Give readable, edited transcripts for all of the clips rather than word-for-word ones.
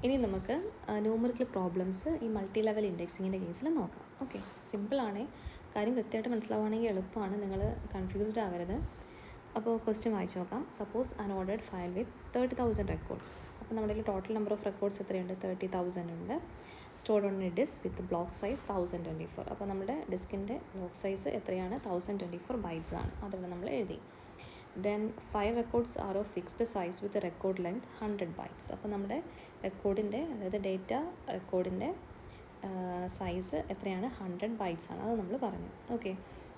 ഇനി നമുക്ക് numerical problems ഈ മൾട്ടി ലെവൽ ഇൻഡെക്സിങ്ങിൻ്റെ കേസിൽ നോക്കാം. ഓക്കെ, സിമ്പിളാണ്, കാര്യം കൃത്യമായിട്ട് മനസ്സിലാവുകയാണെങ്കിൽ എളുപ്പമാണ്, നിങ്ങൾ കൺഫ്യൂസ്ഡ് ആവരുത്. അപ്പോൾ ക്വസ്റ്റ്യൻ വായിച്ച് നോക്കാം. സപ്പോസ് അൻ ഓർഡേഡ് ഫയൽ വിത്ത് 30,000 റെക്കോർഡ്സ്. അപ്പോൾ നമ്മുടെ ടോട്ടൽ നമ്പർ ഓഫ് റെക്കോർഡ്സ് എത്രയുണ്ട്? 30,000 ഉണ്ട്. Stored on a disk with block size 1024. അപ്പോൾ നമ്മുടെ ഡിസ്കിൻ്റെ ബ്ലോക്ക് സൈസ് എത്രയാണ്? 1024 ബൈറ്റ്സ് ആണ്. അതവിടെ നമ്മൾ എഴുതി. Then 5 records are of fixed size with record length 100 bytes. അപ്പോൾ നമ്മുടെ റെക്കോർഡിൻ്റെ, അതായത് ഡേറ്റ റെക്കോർഡിൻ്റെ സൈസ് എത്രയാണ്? 100 ബൈറ്റ്സ് ആണ്. അത് നമ്മൾ പറഞ്ഞു. ഓക്കെ,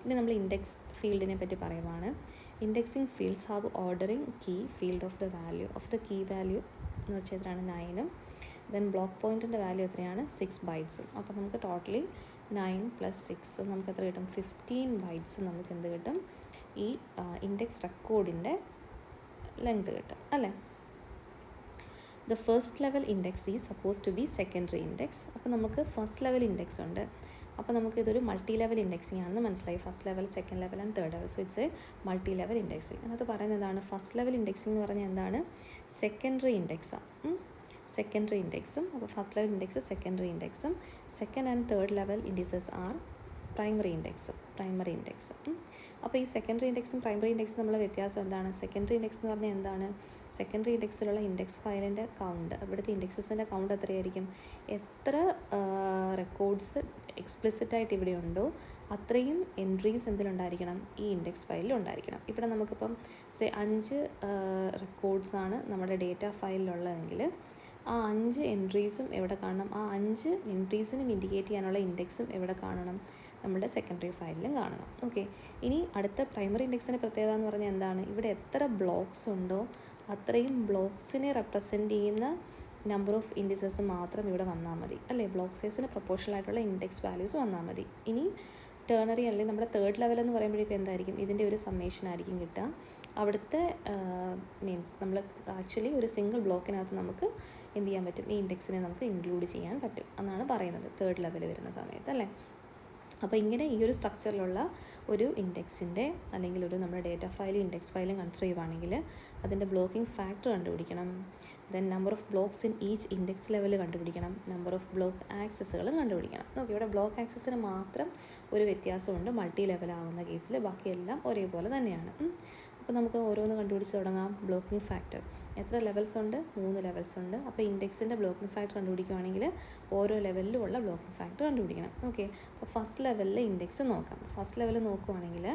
ഇനി നമ്മൾ ഇൻഡെക്സ് ഫീൽഡിനെ പറ്റി പറയുവാണ്. Indexing fields have ordering key field of the value of the key value എന്ന് വെച്ചാൽ എത്രയാണ്? 9. ദെൻ ബ്ലോക്ക് പോയിൻറ്റിൻ്റെ വാല്യൂ എത്രയാണ്? 6 ബൈറ്റ്സും. അപ്പോൾ നമുക്ക് ടോട്ടലി 9 + 6 നമുക്ക് എത്ര കിട്ടും? 15 ബൈറ്റ്സ് നമുക്ക് എന്ത് കിട്ടും? ഈ ഇൻഡെക്സ് റെക്കോർഡിൻ്റെ ലെങ്ത് കിട്ടും അല്ലേ. The first level index is suppose to be secondary index. അപ്പോൾ നമുക്ക് ഫസ്റ്റ് ലെവൽ ഇൻഡെക്സ് ഉണ്ട്. അപ്പോൾ നമുക്ക് ഇതൊരു മൾട്ടി ലെവൽ ഇൻഡെക്സിംഗ് ആണെന്ന് മനസ്സിലായി. First level, second level and third level. So it's A multi level indexing. അതിനകത്ത് പറയുന്നത് എന്താണ്? ഫസ്റ്റ് ലെവൽ ഇൻഡെക്സിംഗ് എന്ന് പറഞ്ഞാൽ എന്താണ്? സെക്കൻഡറി ഇൻഡെക്സാണ്. സെക്കൻഡറി ഇൻഡെക്സും, അപ്പോൾ ഫസ്റ്റ് ലെവൽ ഇൻഡെക്സ് സെക്കൻഡറി ഇൻഡെക്സും, second and third level indices are primary index. അപ്പോൾ ഈ സെക്കൻഡറി ഇൻഡെക്സും പ്രൈമറി ഇൻഡെക്സും തമ്മിലുള്ള വ്യത്യാസം എന്താണ്? സെക്കൻഡറി ഇൻഡെക്സ് എന്ന് പറഞ്ഞാൽ എന്താണ്? സെക്കൻഡറി ഇൻഡെക്സിലുള്ള ഇൻഡെക്സ് ഫയലിൻ്റെ കൗണ്ട്, ഇവിടുത്തെ ഇൻഡെക്സസിൻ്റെ കൗണ്ട് എത്രയായിരിക്കും? എത്ര റെക്കോർഡ്സ് എക്സ്പ്ലിസിറ്റായിട്ട് ഇവിടെ ഉണ്ടോ അത്രയും എൻട്രീസ് എന്തിലുണ്ടായിരിക്കണം? ഈ ഇൻഡെക്സ് ഫയലിൽ ഉണ്ടായിരിക്കണം. ഇവിടെ നമുക്കിപ്പം 5 റെക്കോർഡ്സാണ് നമ്മുടെ ഡേറ്റ ഫയലിലുള്ളതെങ്കിൽ ആ 5 എൻട്രീസും എവിടെ കാണണം? ആ 5 എൻട്രീസിനും ഇൻഡിക്കേറ്റ് ചെയ്യാനുള്ള ഇൻഡെക്സും എവിടെ കാണണം? നമ്മുടെ സെക്കൻഡറി ഫയലിലും കാണണം. ഓക്കെ, ഇനി അടുത്ത പ്രൈമറി ഇൻഡെക്സിൻ്റെ പ്രത്യേകത എന്ന് പറഞ്ഞാൽ എന്താണ്? ഇവിടെ എത്ര ബ്ലോക്സ് ഉണ്ടോ അത്രയും ബ്ലോക്സിനെ റെപ്രസെൻറ്റ് ചെയ്യുന്ന നമ്പർ ഓഫ് ഇൻഡിസസ് മാത്രം ഇവിടെ വന്നാൽ മതി അല്ലേ. ബ്ലോക്ക് സൈസിന് പ്രൊപ്പോർഷണൽ ആയിട്ടുള്ള ഇൻഡെക്സ് വാല്യൂസ് വന്നാൽ മതി. ഇനി ടേണറി അല്ലെങ്കിൽ നമ്മുടെ തേർഡ് ലെവൽ എന്ന് പറയുമ്പോഴേക്കും എന്തായിരിക്കും? ഇതിൻ്റെ ഒരു സമ്മേഷൻ ആയിരിക്കും കിട്ടുക. അവിടുത്തെ മീൻസ് നമ്മൾ ആക്ച്വലി ഒരു സിംഗിൾ ബ്ലോക്കിനകത്ത് നമുക്ക് എന്ത് ചെയ്യാൻ പറ്റും? ഈ ഇൻഡെക്സിനെ നമുക്ക് ഇൻക്ലൂഡ് ചെയ്യാൻ പറ്റും എന്നാണ് പറയുന്നത് തേർഡ് ലെവൽ വരുന്ന സമയത്ത് അല്ലേ. അപ്പോൾ ഇങ്ങനെ ഈ ഒരു സ്ട്രക്ചറിലുള്ള ഒരു ഇൻഡെക്സിൻ്റെ അല്ലെങ്കിൽ ഒരു നമ്മുടെ ഡേറ്റ ഫയലും ഇൻഡെക്സ് ഫയലും കൺസിഡർ ചെയ്യുവാണെങ്കിൽ അതിൻ്റെ ബ്ലോക്കിംഗ് ഫാക്ടർ കണ്ടുപിടിക്കണം. Then number of blocks in each index level കണ്ടുപിടിക്കണം. നമ്പർ ഓഫ് ബ്ലോക്ക് ആക്സസുകളും കണ്ടുപിടിക്കണം. ഓക്കെ, ഇവിടെ ബ്ലോക്ക് ആക്സസിന് മാത്രം ഒരു വ്യത്യാസമുണ്ട് മൾട്ടി ലെവലാവുന്ന കേസിൽ, ബാക്കിയെല്ലാം ഒരേപോലെ തന്നെയാണ്. അപ്പോൾ നമുക്ക് ഓരോന്ന് കണ്ടുപിടിച്ച് തുടങ്ങാം. ബ്ലോക്കിംഗ് ഫാക്ടർ എത്ര ലെവൽസ് ഉണ്ട്? 3 ലെവൽസ് ഉണ്ട്. അപ്പോൾ ഇൻഡെക്സിൻ്റെ ബ്ലോക്കിംഗ് ഫാക്ടർ കണ്ടുപിടിക്കുകയാണെങ്കിൽ ഓരോ ലെവലിലുമുള്ള ബ്ലോക്കിംഗ് ഫാക്ടർ കണ്ടുപിടിക്കണം. ഓക്കെ, അപ്പോൾ ഫസ്റ്റ് ലെവലിലെ ഇൻഡെക്സ് നോക്കാം. ഫസ്റ്റ് ലെവൽ നോക്കുവാണെങ്കിൽ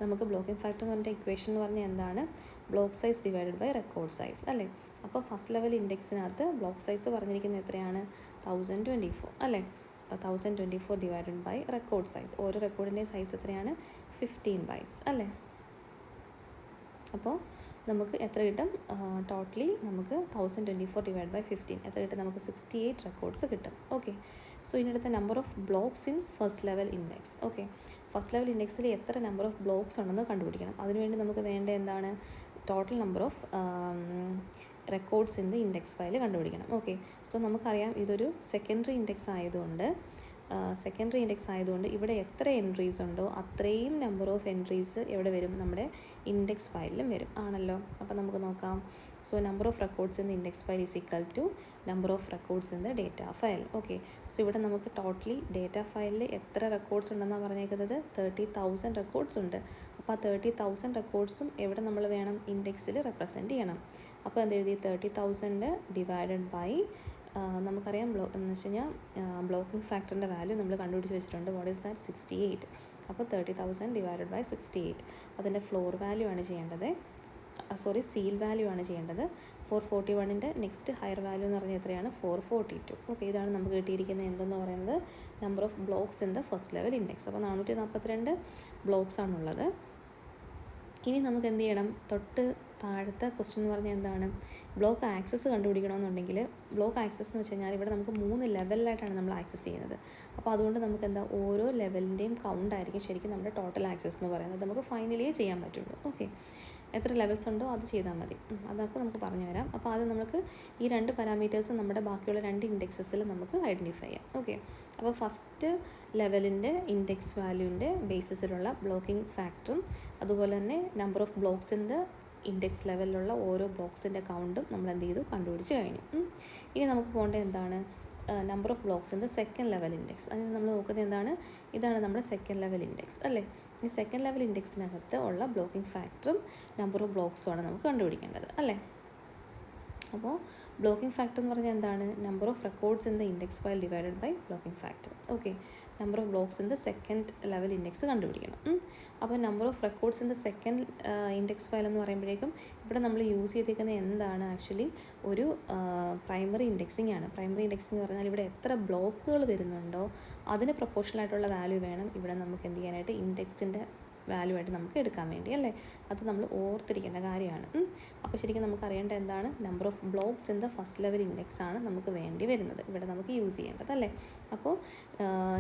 നമുക്ക് ബ്ലോക്കിംഗ് ഫാക്ടർ എന്ന് പറഞ്ഞ ഇക്വേഷൻ എന്ന് പറഞ്ഞാൽ എന്താണ്? Block size divided by record size അല്ലേ. അപ്പോൾ ഫസ്റ്റ് ലെവൽ ഇൻഡെക്സിനകത്ത് ബ്ലോക്ക് സൈസ് പറഞ്ഞിരിക്കുന്നത് എത്രയാണ്? 1024 അല്ലേ. 1024 ഡിവൈഡഡ് ബൈ റെക്കോർഡ് സൈസ്. ഓരോ റെക്കോർഡിൻ്റെ സൈസ് എത്രയാണ്? 15 ബൈറ്റ്സ് അല്ലേ. അപ്പോൾ നമുക്ക് എത്ര കിട്ടും? ടോട്ടലി നമുക്ക് 1024 ഡിവൈഡ് ബൈ 15 എത്ര കിട്ടും? നമുക്ക് 68 റെക്കോർഡ്സ് കിട്ടും. ഓക്കെ, സോ ഇതിനടുത്ത number of blocks in first level index. Okay, first level ഇൻഡെക്സിൽ എത്ര നമ്പർ ഓഫ് ബ്ലോക്സ് ഉണ്ടെന്ന് കണ്ടുപിടിക്കണം. അതിനുവേണ്ടി നമുക്ക് വേണ്ട എന്താണ്? Total number of records in the index file കണ്ടുപിടിക്കണം. ഓക്കെ, സോ നമുക്കറിയാം ഇതൊരു സെക്കൻഡറി ഇൻഡെക്സ് ആയതുകൊണ്ട് ഇവിടെ എത്ര എൻട്രീസ് ഉണ്ടോ അത്രയും നമ്പർ ഓഫ് എൻട്രീസ് എവിടെ വരും? നമ്മുടെ ഇൻഡെക്സ് ഫയലിലും വരും ആണല്ലോ. അപ്പോൾ നമുക്ക് നോക്കാം. So number of records in the index file is equal to number of records in the data file. Okay, so ഇവിടെ നമുക്ക് ടോട്ടലി ഡേറ്റ ഫയലിൽ എത്ര റെക്കോർഡ്സ് ഉണ്ടെന്നാണ് പറഞ്ഞേക്കുന്നത്? 30,000 റെക്കോർഡ്സ് ഉണ്ട്. അപ്പോൾ ആ 30,000 റെക്കോർഡ്സും എവിടെ നമ്മൾ വേണം? ഇൻഡെക്സിൽ റെപ്രസെൻറ്റ് ചെയ്യണം. അപ്പോൾ എന്തെഴുതി? 30,000 ഡിവൈഡഡ് ബൈ നമുക്കറിയാം എന്ന് വെച്ച് കഴിഞ്ഞാൽ ബ്ലോക്കിംഗ് ഫാക്ടറിൻ്റെ വാല്യൂ നമ്മൾ കണ്ടുപിടിച്ച് വെച്ചിട്ടുണ്ട്. What is that? 68. അപ്പോൾ 30,000 ഡിവൈഡഡ് ബൈ 68 അതിൻ്റെ ഫ്ലോർ വാല്യൂ ആണ് ചെയ്യേണ്ടത്. സീൽ വാല്യൂ ആണ് ചെയ്യേണ്ടത്. 441ൻ്റെ നെക്സ്റ്റ് ഹയർ വാല്യൂ എന്ന് പറഞ്ഞാൽ എത്രയാണ്? 442. ഓക്കെ, ഇതാണ് നമുക്ക് കിട്ടിയിരിക്കുന്നത് എന്തെന്ന് പറയുന്നത്? Number of blocks in the first level index. അപ്പോൾ 442 ബ്ലോക്സ് ആണുള്ളത്. ഇനി നമുക്ക് എന്ത് ചെയ്യണം? തൊട്ട് താഴത്തെ ക്വസ്റ്റ്യൻ എന്ന് പറഞ്ഞാൽ എന്താണ്? ബ്ലോക്ക് ആക്സസ് കണ്ടുപിടിക്കണമെന്നുണ്ടെങ്കിൽ ബ്ലോക്ക് ആക്സസ് എന്ന് വെച്ച് കഴിഞ്ഞാൽ ഇവിടെ നമുക്ക് 3 ലെവലിലായിട്ടാണ് നമ്മൾ ആക്സസ് ചെയ്യുന്നത്. അപ്പോൾ അതുകൊണ്ട് നമുക്ക് എന്താ? ഓരോ ലെവലിൻ്റെയും കൗണ്ട് ആയിരിക്കും ശരിക്കും നമ്മുടെ ടോട്ടൽ ആക്സസ് എന്ന് പറയുന്നത്. നമുക്ക് ഫൈനലിയേ ചെയ്യാൻ പറ്റുള്ളൂ. ഓക്കെ, എത്ര ലെവൽസ് ഉണ്ടോ അത് ചെയ്താൽ മതി. അതൊക്കെ നമുക്ക് പറഞ്ഞു തരാം. അപ്പോൾ ആദ്യം നമുക്ക് ഈ 2 പാരാമീറ്റേഴ്സ് നമ്മുടെ ബാക്കിയുള്ള 2 ഇൻഡെക്സസിൽ നമുക്ക് ഐഡൻറ്റിഫൈ ചെയ്യാം. ഓക്കെ, അപ്പോൾ ഫസ്റ്റ് ലെവലിൻ്റെ ഇൻഡെക്സ് വാല്യൂവിൻ്റെ ബേസിസിലുള്ള ബ്ലോക്കിംഗ് ഫാക്ടറും അതുപോലെ തന്നെ number of blocks in the index ലെവലിലുള്ള ഓരോ ബ്ലോക്സിൻ്റെ കൗണ്ടും നമ്മൾ എന്ത് ചെയ്തു കണ്ടുപിടിച്ച് കഴിഞ്ഞു. ഇനി നമുക്ക് പോകേണ്ടത് എന്താണ്? Number of blocks in the second level index. അതിന് നമ്മൾ നോക്കുന്നത് എന്താണ്? ഇതാണ് നമ്മുടെ സെക്കൻഡ് ലെവൽ ഇൻഡെക്സ് അല്ലേ. ഈ സെക്കൻഡ് ലെവൽ ഇൻഡെക്സിനകത്ത് ഉള്ള ബ്ലോക്കിംഗ് ഫാക്ടറും നമ്പർ ഓഫ് ബ്ലോക്സുമാണ് നമുക്ക് കണ്ടുപിടിക്കേണ്ടത് അല്ലേ. അപ്പോൾ ബ്ലോക്കിംഗ് ഫാക്ടർ എന്ന് പറഞ്ഞാൽ എന്താണ്? Number of records in the index file divided by blocking factor. Okay, number of blocks in the second level index കണ്ടുപിടിക്കണം. അപ്പോൾ number of records in the second index file എന്ന് പറയുമ്പോഴേക്കും ഇവിടെ നമ്മൾ യൂസ് ചെയ്തിരിക്കുന്നത് എന്താണ്? ആക്ച്വലി ഒരു പ്രൈമറി ഇൻഡെക്സിംഗ് ആണ്. പ്രൈമറി ഇൻഡെക്സിംഗ് എന്ന് പറഞ്ഞാൽ ഇവിടെ എത്ര ബ്ലോക്കുകൾ വരുന്നുണ്ടോ അതിന് പ്രൊപ്പോർഷണൽ ആയിട്ടുള്ള വാല്യൂ വേണം ഇവിടെ നമുക്ക് എന്ത് ചെയ്യാനായിട്ട്, ഇൻഡെക്സിൻ്റെ വാല്യൂ ആയിട്ട് നമുക്ക് എടുക്കാൻ വേണ്ടി അല്ലേ. അത് നമ്മൾ ഓർത്തിരിക്കേണ്ട കാര്യമാണ്. അപ്പോൾ ശരിക്കും നമുക്ക് അറിയേണ്ട എന്താണ്? Number of blocks in the first level index ആണ് നമുക്ക് വേണ്ടി വരുന്നത്, ഇവിടെ നമുക്ക് യൂസ് ചെയ്യേണ്ടത് അല്ലേ. അപ്പോൾ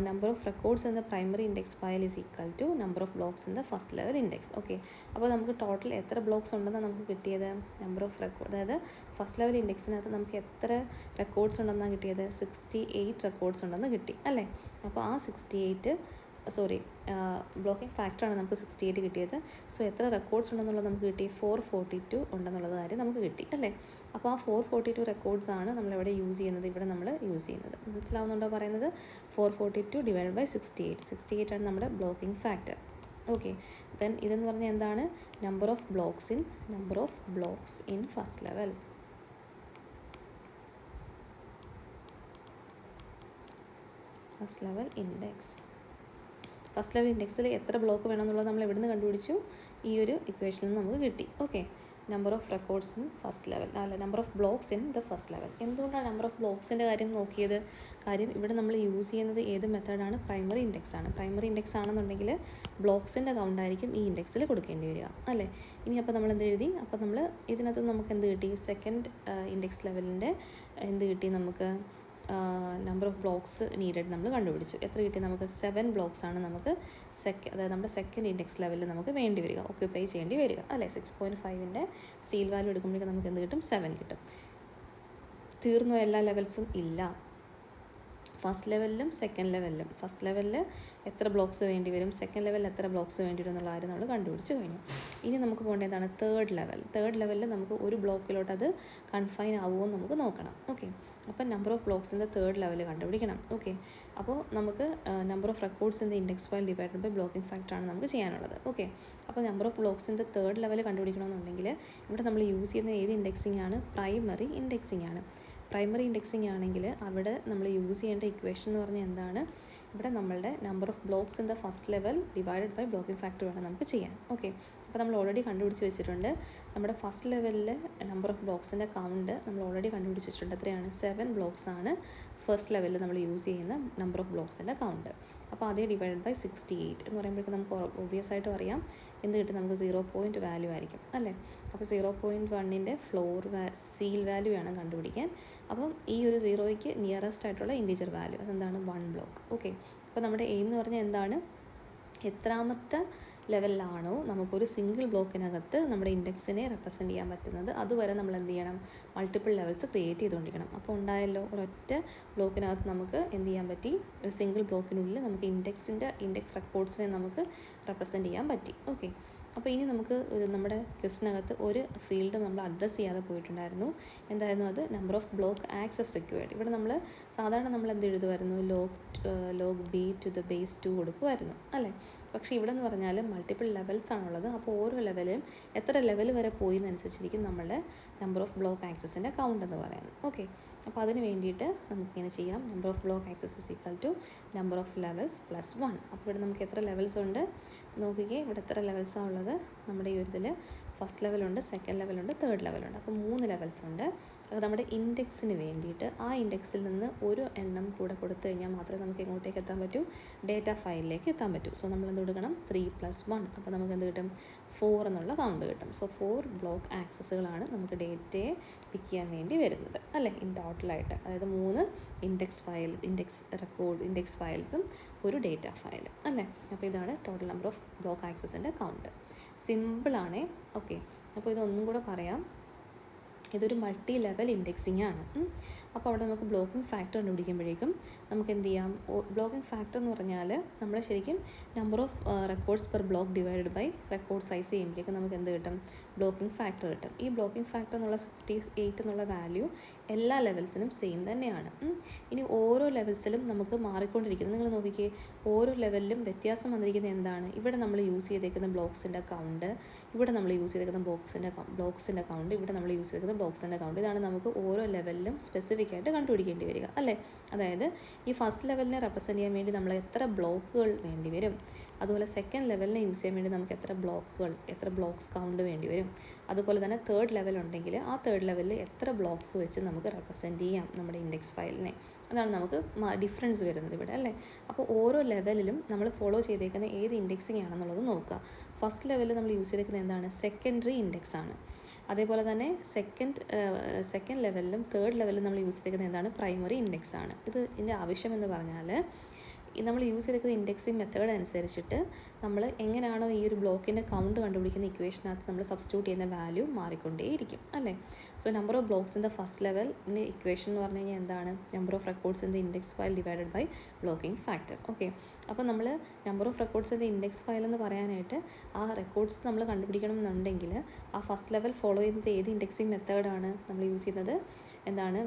number of records in the primary index file is equal to number of blocks in the first level index. Okay, അപ്പോൾ നമുക്ക് ടോട്ടൽ എത്ര ബ്ലോക്സ് ഉണ്ടെന്ന് നമുക്ക് കിട്ടിയത്? നമ്പർ ഓഫ് റെക്കോർഡ്, അതായത് ഫസ്റ്റ് ലെവൽ ഇൻഡെക്സിനകത്ത് നമുക്ക് എത്ര റെക്കോർഡ്സ് ഉണ്ടെന്നാണ് കിട്ടിയത്? 68 റെക്കോർഡ്സ് ഉണ്ടെന്ന് കിട്ടി അല്ലേ. അപ്പോൾ ആ 68 ബ്ലോക്കിംഗ് ഫാക്ടറാണ് നമുക്ക് 68 കിട്ടിയത്. സോ എത്ര റെക്കോർഡ്സ് ഉണ്ടെന്നുള്ളത് നമുക്ക് കിട്ടി? 442 ഉണ്ടെന്നുള്ളത് കാര്യം നമുക്ക് കിട്ടി അല്ലേ. അപ്പോൾ ആ 442 റെക്കോർഡ്സ് ആണ് നമ്മളിവിടെ യൂസ് ചെയ്യുന്നത്, ഇവിടെ നമ്മൾ യൂസ് ചെയ്യുന്നത്. മനസ്സിലാവുന്നുണ്ടോ പറയുന്നത്? 442 ഡിവൈഡ് ബൈ 68 ആണ് നമ്മുടെ ബ്ലോക്കിംഗ് ഫാക്ടർ. ഓക്കെ, ദെൻ ഇതെന്ന് പറഞ്ഞാൽ എന്താണ്? Number of blocks in first level. First level index. First level ഇൻഡെക്സിൽ എത്ര ബ്ലോക്ക് വേണമെന്നുള്ളത് നമ്മൾ എവിടെ നിന്ന് കണ്ടുപിടിച്ചു? ഈ ഒരു ഇക്വേഷനിൽ നിന്ന് നമുക്ക് കിട്ടി. Okay, number of records in first level, അല്ല number of blocks in the first level. എന്തുകൊണ്ടാണ് നമ്പർ ഓഫ് ബ്ലോക്സിൻ്റെ കാര്യം നോക്കിയത്? കാര്യം ഇവിടെ നമ്മൾ യൂസ് ചെയ്യുന്നത് ഏത് മെത്തേഡാണ്? പ്രൈമറി ഇൻഡെക്സ് ആണ്. പ്രൈമറി ഇൻഡെക്സ് ആണെന്നുണ്ടെങ്കിൽ ബ്ലോക്സിൻ്റെ കൗണ്ട് ആയിരിക്കും ഈ ഇൻഡെക്സിൽ കൊടുക്കേണ്ടി വരിക അല്ലേ. ഇനി അപ്പോൾ നമ്മൾ എന്ത് എഴുതി? അപ്പോൾ നമ്മൾ ഇതിനകത്ത് നമുക്ക് എന്ത് കിട്ടി? സെക്കൻഡ് ഇൻഡെക്സ് ലെവലിൻ്റെ എന്ത് കിട്ടി നമുക്ക്? നമ്പർ ഓഫ് ബ്ലോക്സ് നീഡഡ് നമ്മൾ കണ്ടുപിടിച്ചു. എത്ര കിട്ടി നമുക്ക്? 7 ബ്ലോക്സ് ആണ് നമുക്ക് അതായത് നമ്മുടെ സെക്കൻഡ് ഇൻഡെക്സ് ലെവലിൽ നമുക്ക് വേണ്ടി വരിക, ഓക്യുപ്പൈ ചെയ്യേണ്ടി വരിക അല്ലേ. 6.5ൻ്റെ സീൽ വാല്യൂ എടുക്കുമ്പോഴേക്കും നമുക്ക് എന്ത് കിട്ടും? 7 കിട്ടും. തീർന്നു എല്ലാ ലെവൽസും? ഇല്ല. ഫസ്റ്റ് ലെവലിലും സെക്കൻഡ് ലെവലിലും. ഫസ്റ്റ് ലെവലിൽ എത്ര ബ്ലോക്സ് വേണ്ടി വരും, സെക്കൻഡ് ലെവലിൽ എത്ര ബ്ലോക്സ് വേണ്ടി വരും എന്നുള്ള കാര്യം നമ്മൾ കണ്ടുപിടിച്ച് കഴിഞ്ഞു. ഇനി നമുക്ക് പോകേണ്ടതാണ് തേർഡ് ലെവൽ. തേർഡ് ലെവലിൽ നമുക്ക് ഒരു ബ്ലോക്കിലോട്ട് അത് കൺഫൈൻ ആവുമോ എന്ന് നമുക്ക് നോക്കണം. ഓക്കെ, അപ്പോൾ നമ്പർ ഓഫ് ബ്ലോക്സിൻ്റെ തേർഡ് ലെവൽ കണ്ടുപിടിക്കണം. ഓക്കെ, അപ്പോൾ നമുക്ക് number of records in the index file divided by blocking ഫാക്ടറാണ് നമുക്ക് ചെയ്യാനുള്ളത്. ഓക്കെ, അപ്പോൾ നമ്പർ ഓഫ് ബ്ലോക്സിൻ്റെ തേർഡ് ലെവൽ കണ്ടുപിടിക്കണമെന്നുണ്ടെങ്കിൽ ഇവിടെ നമ്മൾ യൂസ് ചെയ്യുന്ന ഏത് ഇൻഡെക്സിംഗ് ആണ്? പ്രൈമറി ഇൻഡെക്സിംഗ് ആണ്. പ്രൈമറി ഇൻഡെക്സിംഗ് ആണെങ്കിൽ അവിടെ നമ്മൾ യൂസ് ചെയ്യേണ്ട ഇക്വേഷൻ എന്ന് പറഞ്ഞാൽ എന്താണ്? ഇവിടെ നമ്മളുടെ number of blocks in the first level divided by blocking factor വേണം നമുക്ക് ചെയ്യാൻ. ഓക്കെ, അപ്പോൾ നമ്മൾ ഓൾറെഡി കണ്ടുപിടിച്ച് വെച്ചിട്ടുണ്ട്. നമ്മുടെ ഫസ്റ്റ് ലെവലിൽ നമ്പർ ഓഫ് ബ്ലോക്സിൻ്റെ കൗണ്ട് നമ്മൾ ഓൾറെഡി കണ്ടുപിടിച്ച് വെച്ചിട്ടുണ്ട്. എത്രയാണ്? 7 ബ്ലോക്സ് ആണ് ഫസ്റ്റ് ലെവലിൽ നമ്മൾ യൂസ് ചെയ്യുന്ന നമ്പർ ഓഫ് ബ്ലോക്സിൻ്റെ കൗണ്ട്. അപ്പോൾ അതേ ഡിവൈഡഡ് ബൈ 68 എന്ന് പറയുമ്പോഴേക്കും നമുക്ക് ഒബ്വിയസ് ആയിട്ടും അറിയാം എന്ത് കിട്ടും? നമുക്ക് 0 വാല്യൂ ആയിരിക്കും അല്ലേ. അപ്പോൾ 0.1ൻ്റെ സീൽ വാല്യൂ വേണം കണ്ടുപിടിക്കാൻ. അപ്പം ഈ ഒരു 0യ്ക്ക് നിയറസ്റ്റ് ആയിട്ടുള്ള ഇൻഡിജർ വാല്യൂ അതെന്താണ്? 1 ബ്ലോക്ക്. ഓക്കെ, അപ്പോൾ നമ്മുടെ എയിം എന്ന് പറഞ്ഞാൽ എന്താണ്? എത്രാമത്തെ ലെവലിലാണോ നമുക്കൊരു സിംഗിൾ ബ്ലോക്കിനകത്ത് നമ്മുടെ ഇൻഡെക്സിനെ റെപ്രസെൻറ്റ് ചെയ്യാൻ പറ്റുന്നത് അതുവരെ നമ്മൾ എന്ത് ചെയ്യണം? മൾട്ടിപ്പിൾ ലെവൽസ് ക്രിയേറ്റ് ചെയ്തുകൊണ്ടിരിക്കണം. അപ്പോൾ ഉണ്ടായല്ലോ ഒരൊറ്റ ബ്ലോക്കിനകത്ത് നമുക്ക് എന്ത് ചെയ്യാൻ പറ്റി? ഒരു സിംഗിൾ ബ്ലോക്കിനുള്ളിൽ നമുക്ക് ഇൻഡെക്സ് റെക്കോർഡ്സിനെ നമുക്ക് റെപ്രസെൻറ്റ് ചെയ്യാൻ പറ്റി. ഓക്കെ, അപ്പോൾ ഇനി നമുക്ക് നമ്മുടെ ക്വസ്റ്റിനകത്ത് ഒരു ഫീൽഡ് നമ്മൾ അഡ്രസ്സ് ചെയ്യാതെ പോയിട്ടുണ്ടായിരുന്നു. എന്തായിരുന്നു അത്? Number of block access required. ഇവിടെ നമ്മൾ സാധാരണ നമ്മൾ എന്ത് എഴുതുമായിരുന്നു? Log B to the base 2 കൊടുക്കുമായിരുന്നു അല്ലേ. പക്ഷേ ഇവിടെ എന്ന് പറഞ്ഞാൽ മൾട്ടിപ്പിൾ ലെവൽസ് ആണുള്ളത്. അപ്പോൾ ഓരോ ലെവലും എത്ര ലെവൽ വരെ പോയി എന്നനുസരിച്ചിരിക്കും നമ്മളുടെ നമ്പർ ഓഫ് ബ്ലോക്ക് ആക്സസിൻ്റെ കൗണ്ട് എന്ന് പറയുന്നത്. ഓക്കെ, അപ്പോൾ അതിന് വേണ്ടിയിട്ട് നമുക്കിങ്ങനെ ചെയ്യാം. Number of block access is equal to number of levels plus 1. അപ്പോൾ ഇവിടെ നമുക്ക് എത്ര ലെവൽസ് ഉണ്ട് നോക്കിക്കേ. ഇവിടെ എത്ര ലെവൽസാണ് ഉള്ളത്? നമ്മുടെ ഈ ഒരു ഇതിൽ ഫസ്റ്റ് ലെവലുണ്ട്, സെക്കൻഡ് ലെവലുണ്ട്, തേർഡ് ലെവലുണ്ട്. അപ്പോൾ 3 ലെവൽസ് ഉണ്ട്. അത് നമ്മുടെ ഇൻഡെക്സിന് വേണ്ടിയിട്ട് ആ ഇൻഡെക്സിൽ നിന്ന് ഒരു എണ്ണം കൂടെ കൊടുത്തു കഴിഞ്ഞാൽ മാത്രമേ നമുക്ക് എങ്ങോട്ടേക്ക് എത്താൻ പറ്റൂ? ഡേറ്റ ഫയലിലേക്ക് എത്താൻ പറ്റൂ. സോ നമ്മൾ എന്ത് കൊടുക്കണം? 3 + 1. അപ്പോൾ നമുക്ക് എന്ത് കിട്ടും? 4 എന്നുള്ള കൗണ്ട് കിട്ടും. സോ 4 ബ്ലോക്ക് ആക്സസുകളാണ് നമുക്ക് ഡേറ്റയെ പിക്ക് ചെയ്യാൻ വേണ്ടി വരുന്നത് അല്ലേ, ഇൻ ടോട്ടലായിട്ട്. അതായത് 3 ഇൻഡെക്സ് ഫയൽസും ഒരു ഡേറ്റ ഫയൽ അല്ലേ. അപ്പോൾ ഇതാണ് ടോട്ടൽ നമ്പർ ഓഫ് ബ്ലോക്ക് ആക്സസിൻ്റെ കൗണ്ട്. സിമ്പിളാണേ. ഓക്കെ, അപ്പോൾ ഇതൊന്നും കൂടെ പറയാം. ഇതൊരു മൾട്ടി ലെവൽ ഇൻഡെക്സിങ് ആണ്. അപ്പോൾ അവിടെ നമുക്ക് ബ്ലോക്കിംഗ് ഫാക്ടർ കണ്ടുപിടിക്കുമ്പോഴേക്കും നമുക്ക് എന്ത് ചെയ്യാം, ബ്ലോക്കിംഗ് ഫാക്ടർ എന്ന് പറഞ്ഞാൽ നമ്മൾ ശരിക്കും number of records per block divided by record size ചെയ്യുമ്പോഴേക്കും നമുക്ക് എന്ത് കിട്ടും, ബ്ലോക്കിംഗ് ഫാക്ടർ കിട്ടും. ഈ ബ്ലോക്കിംഗ് ഫാക്ടർ എന്നുള്ള 68 എന്നുള്ള വാല്യൂ എല്ലാ ലെവൽസിനും സെയിം തന്നെയാണ്. ഇനി ഓരോ ലെവൽസിലും നമുക്ക് മാറിക്കൊണ്ടിരിക്കുന്നത്, നിങ്ങൾ നോക്കിക്കേ, ഓരോ ലെവലിലും വ്യത്യാസം വന്നിരിക്കുന്നത് എന്താണ്, ഇവിടെ നമ്മൾ യൂസ് ചെയ്തേക്കുന്ന ബ്ലോക്സിൻ്റെ കൗണ്ട്, ഇവിടെ നമ്മൾ യൂസ് ചെയ്തേക്കുന്ന ബ്ലോക്സിൻ്റെ കൗണ്ട്, ഇവിടെ നമ്മൾ യൂസ് ചെയ്തേക്കുന്ന ബ്ലോക്സിൻ്റെ കൗണ്ട്, ഇതാണ് നമുക്ക് ഓരോ ലെവലിലും സ്പെസിഫിക് ആയിട്ട് കണ്ടുപിടിക്കേണ്ടി വരിക അല്ലേ. അതായത് ഈ ഫസ്റ്റ് ലെവലിനെ റെപ്രസെൻറ്റ് ചെയ്യാൻ വേണ്ടി നമ്മൾ എത്ര ബ്ലോക്കുകൾ വേണ്ടി വരും, അതുപോലെ സെക്കൻഡ് ലെവലിനെ യൂസ് ചെയ്യാൻ വേണ്ടി നമുക്ക് എത്ര ബ്ലോക്സ് കൗണ്ട് വേണ്ടി വരും, അതുപോലെ തന്നെ തേർഡ് ലെവൽ ഉണ്ടെങ്കിൽ ആ തേർഡ് ലെവലിൽ എത്ര ബ്ലോക്സ് വെച്ച് നമുക്ക് റെപ്രസെൻറ്റ് ചെയ്യാം നമ്മുടെ ഇൻഡെക്സ് ഫയലിനെ. അതാണ് നമുക്ക് ഡിഫറൻസ് വരുന്നത് ഇവിടെ അല്ലേ. അപ്പോൾ ഓരോ ലെവലിലും നമ്മൾ ഫോളോ ചെയ്തേക്കുന്ന ഏത് ഇൻഡെക്സിങ് ആണെന്നുള്ളത് നോക്കുക. ഫസ്റ്റ് ലെവലിൽ നമ്മൾ യൂസ് ചെയ്തേക്കുന്നത് എന്താണ്, സെക്കൻഡറി ഇൻഡെക്സ് ആണ്. അതേപോലെ തന്നെ സെക്കൻഡ് ലെവലിലും തേർഡ് ലെവലിലും നമ്മൾ യൂസ് ചെയ്തേക്കുന്നത് എന്താണ്, പ്രൈമറി ഇൻഡെക്സ് ആണ്. ഇതിൻ്റെ ആവശ്യം എന്ന് പറഞ്ഞാൽ നമ്മൾ യൂസ് ചെയ്തിരിക്കുന്ന ഇൻഡെക്സിങ് മെത്തേഡ് അനുസരിച്ചിട്ട് നമ്മൾ എങ്ങനെയാണോ ഈ ഒരു ബ്ലോക്കിൻ്റെ കൗണ്ട് കണ്ടുപിടിക്കുന്ന ഇക്വേഷനകത്ത് നമ്മൾ സബ്സ്റ്റിറ്റ്യൂട്ട് ചെയ്യുന്ന വാല്യൂ മാറിക്കൊണ്ടേയിരിക്കും അല്ലേ. So number of blocks in the first ലെവലിൻ്റെ ഇക്വേഷൻ എന്ന് പറഞ്ഞു കഴിഞ്ഞാൽ എന്താണ്, number of records in the index file divided by blocking factor. Okay, അപ്പോൾ നമ്മൾ number of records in the index file എന്ന് പറയാനായിട്ട് ആ റെക്കോർഡ്സ് നമ്മൾ കണ്ടുപിടിക്കണം എന്നുണ്ടെങ്കിൽ ആ ഫസ്റ്റ് ലെവൽ ഫോളോ ചെയ്യുന്നത് ഏത് ഇൻഡെക്സിങ് മെത്തേഡാണ് നമ്മൾ യൂസ് ചെയ്യുന്നത്, എന്താണ്,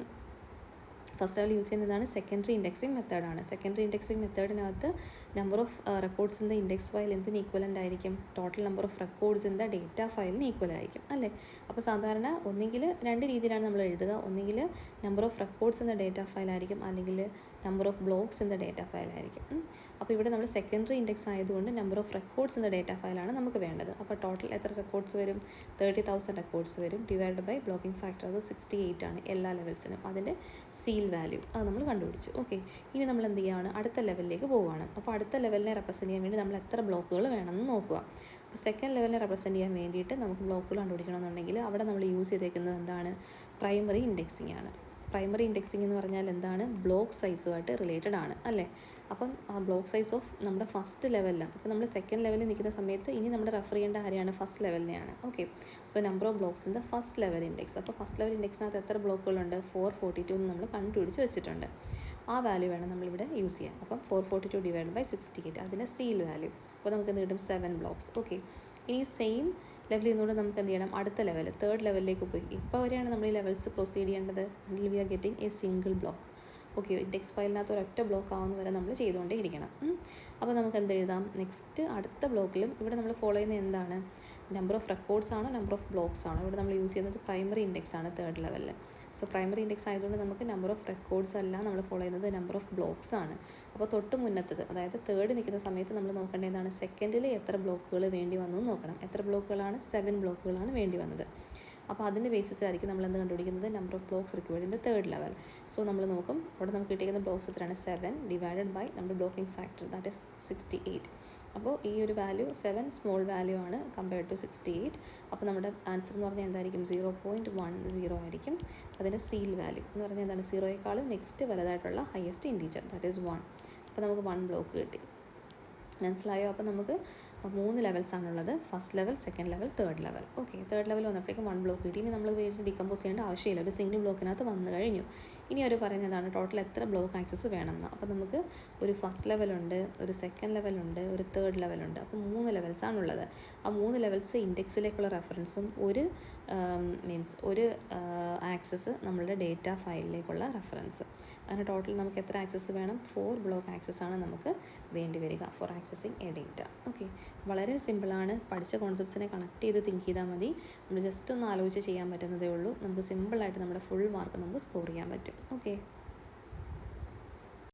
ഫസ്റ്റ് ലെവൽ യൂസ് ചെയ്യുന്നതാണ് സെക്കൻഡറി ഇൻഡെക്സിങ് മെത്തേഡാണ്. സെക്കൻഡറി ഇൻഡെക്സിങ് മെത്തേഡിനകത്ത് number of records in the index file എന്തിന് ഈക്വലൻ്റ് ആയിരിക്കും, total number of records in the data ഫയലിന് ഈക്വൽ ആയിരിക്കും അല്ലേ. അപ്പോൾ സാധാരണ ഒന്നുകിൽ രണ്ട് രീതിയിലാണ് നമ്മൾ എഴുതുക, ഒന്നുകിൽ number of records in the data file ആയിരിക്കും, അല്ലെങ്കിൽ number of blocks in the data file ആയിരിക്കും. അപ്പോൾ ഇവിടെ നമ്മൾ സെക്കൻഡറി ഇൻഡെക്സ് ആയതുകൊണ്ട് number of records in the data ഫയലാണ് നമുക്ക് വേണ്ടത്. അപ്പോൾ ടോട്ടൽ എത്ര റെക്കോർഡ്സ് വരും, 30,000 റെക്കോർഡ്സ് വരും, ഡിവൈഡ് ബൈ ബ്ലോക്കിംഗ് ഫാക്ടർ അത് 68 ആണ് എല്ലാ ലെവൽസിനും. അതിൻ്റെ സീൽ വാല്യൂ അത് നമ്മൾ കണ്ടുപിടിച്ചു. ഓക്കെ, ഇനി നമ്മൾ എന്ത് ചെയ്യുകയാണ്, അടുത്ത ലെവലിലേക്ക് പോവുകയാണ്. അപ്പോൾ അടുത്ത ലെവലിനെ റെപ്രസെൻറ്റ് ചെയ്യാൻ വേണ്ടി നമ്മൾ എത്ര ബ്ലോക്കുകൾ വേണമെന്ന് നോക്കുക. അപ്പോൾ സെക്കൻഡ് ലെവലിനെ റെപ്രസെൻറ്റ് ചെയ്യാൻ വേണ്ടിയിട്ട് നമുക്ക് ബ്ലോക്കുകൾ കണ്ടുപിടിക്കണമെന്നുണ്ടെങ്കിൽ അവിടെ നമ്മൾ യൂസ് ചെയ്തേക്കുന്നത് എന്താണ്, പ്രൈമറി ഇൻഡെക്സിങ് ആണ്. പ്രൈമറി ഇൻഡെക്സിങ് എന്ന് പറഞ്ഞാൽ എന്താണ്, ബ്ലോക്ക് സൈസുമായിട്ട് റിലേറ്റഡ് ആണ് അല്ലേ. അപ്പം ആ ബ്ലോക്ക് സൈസ് ഓഫ് നമ്മുടെ ഫസ്റ്റ് ലെവലിലാണ്. അപ്പോൾ നമ്മൾ സെക്കൻഡ് ലെവലിൽ നിൽക്കുന്ന സമയത്ത് ഇനി നമ്മൾ റെഫർ ചെയ്യേണ്ട ആരെയാണ്, ഫസ്റ്റ് ലെവലിനെയാണ്. Okay, so number of blocks in the first level index. അപ്പോൾ ഫസ്റ്റ് ലെവൽ ഇൻഡെക്സിനകത്ത് എത്ര ബ്ലോക്കുകളുണ്ട്, 442 എന്ന് നമ്മൾ കണ്ടുപിടിച്ച് വെച്ചിട്ടുണ്ട്. ആ വാല്യൂ വേണം നമ്മളിവിടെ യൂസ് ചെയ്യാൻ. അപ്പം 442 ഡിവൈഡ് ബൈ 68 അതിൻ്റെ സീൽ വാല്യൂ. അപ്പോൾ നമുക്ക് എന്ത് കിട്ടും, 7 ബ്ലോക്സ്. ഓക്കെ, ഇനി സെയിം ലെവലിൽ നിന്നുകൊണ്ട് നമുക്ക് എന്ത് ചെയ്യണം, അടുത്ത ലെവൽ തേർഡ് ലെവലിലേക്ക് പോയി. ഇപ്പോൾ വരെയാണ് നമ്മൾ ഈ ലെവൽസ് പ്രൊസീഡ് ചെയ്യേണ്ടത്, until we are getting a single block. Okay, index ഫയലിനകത്ത് ഒരൊറ്റ ബ്ലോക്ക് ആവുന്ന വരെ നമ്മൾ ചെയ്തുകൊണ്ടേ ഇരിക്കണം. അപ്പോൾ നമുക്ക് എന്ത് എഴുതാം, നെക്സ്റ്റ് അടുത്ത ബ്ലോക്കിലും ഇവിടെ നമ്മൾ ഫോളോ ചെയ്യുന്നത് എന്താണ്, നമ്പർ ഓഫ് റെക്കോർഡ്സ് ആണോ നമ്പർ ഓഫ് ബ്ലോക്സ് ആണോ. ഇവിടെ നമ്മൾ യൂസ് ചെയ്യുന്നത് പ്രൈമറി ഇൻഡെക്സ് ആണ് തേർഡ് ലെവലിൽ. സോ പ്രൈമറി ഇൻഡെക്സ് ആയതുകൊണ്ട് നമുക്ക് നമ്പർ ഓഫ് റെക്കോർഡ്സ് അല്ല നമ്മൾ ഫോളോ ചെയ്യുന്നത്, നമ്പർ ഓഫ് ബ്ലോക്സ് ആണ്. അപ്പോൾ തൊട്ട് മുന്നത്തത്, അതായത് തേർഡ് നിൽക്കുന്ന സമയത്ത് നമ്മൾ നോക്കേണ്ടത് എന്താണ്, സെക്കൻഡിൽ എത്ര ബ്ലോക്കുകൾ വേണ്ടി വന്നു നോക്കണം. എത്ര ബ്ലോക്കുകളാണ്, 7 ബ്ലോക്കുകളാണ് വേണ്ടി വന്നത്. അപ്പോൾ അതിൻ്റെ ബേസിസിലായിരിക്കും നമ്മൾ എന്ത് കണ്ടുപിടിക്കുന്നത്, number of blocks required in the third level. So നമ്മൾ നോക്കും, അവിടെ നമുക്ക് കിട്ടിയിരിക്കുന്ന ബ്ലോക്സ് എത്രയാണ്, 7 ഡിവൈഡഡ് ബൈ നമ്മുടെ ബ്ലോക്കിംഗ് ഫാക്ടർ ദാറ്റ് ഇസ് 68. അപ്പോൾ ഈ ഒരു വാല്യൂ 7 സ്മോൾ വാല്യൂ ആണ് കമ്പയർഡ് ടു 68. അപ്പോൾ നമ്മുടെ ആൻസർ എന്ന് പറഞ്ഞാൽ എന്തായിരിക്കും, 0.10 ആയിരിക്കും. അതിൻ്റെ സീൽ വാല്യൂ എന്ന് പറഞ്ഞാൽ എന്താണ്, 0യേക്കാളും നെക്സ്റ്റ് വലുതായിട്ടുള്ള ഹയസ്റ്റ് ഇൻറ്റീജർ ദാറ്റ് ഈസ് 1. അപ്പോൾ നമുക്ക് 1 ബ്ലോക്ക് കിട്ടി. മനസ്സിലായോ. അപ്പോൾ നമുക്ക് 3 ലെവൽസാണുള്ളത്, first level, second level, third level. Okay, third level വന്നപ്പോഴേക്കും 1 ബ്ലോക്ക് കിട്ടി. ഇനി നമ്മൾ വീണ്ടും ഡികമ്പോസ് ചെയ്യേണ്ട ആവശ്യമില്ല, ഒരു സിംഗിൾ ബ്ലോക്കിനകത്ത് വന്നു കഴിഞ്ഞു. ഇനി അവർ പറയുന്നതാണ് ടോട്ടൽ എത്ര ബ്ലോക്ക് ആക്സസ് വേണമെന്ന്. അപ്പോൾ നമുക്ക് ഒരു ഫസ്റ്റ് ലെവലുണ്ട്, ഒരു സെക്കൻഡ് ലെവലുണ്ട്, ഒരു തേർഡ് ലെവലുണ്ട്. അപ്പോൾ 3 ലെവൽസാണുള്ളത്. ആ 3 ലെവൽസ് ഇൻഡെക്സിലേക്കുള്ള റെഫറൻസും ഒരു ഒരു ആക്സസ് നമ്മളുടെ ഡേറ്റ ഫയലിലേക്കുള്ള റെഫറൻസ്. അങ്ങനെ ടോട്ടൽ നമുക്ക് എത്ര ആക്സസ് വേണം, 4 ബ്ലോക്ക് ആക്സസ് ആണ് നമുക്ക് വേണ്ടി വരിക for accessing a data. Okay, വളരെ സിമ്പിളാണ്. പഠിച്ച കോൺസെപ്റ്റ്സിനെ കണക്ട് ചെയ്ത് തിങ്ക് ചെയ്താൽ മതി. നമ്മൾ ജസ്റ്റ് ഒന്ന് ആലോചിച്ച് ചെയ്യാൻ പറ്റുന്നതേ ഉള്ളൂ. നമുക്ക് സിമ്പിളായിട്ട് നമ്മുടെ ഫുൾ മാർക്ക് നമുക്ക് സ്കോർ ചെയ്യാൻ പറ്റും. ഓക്കെ.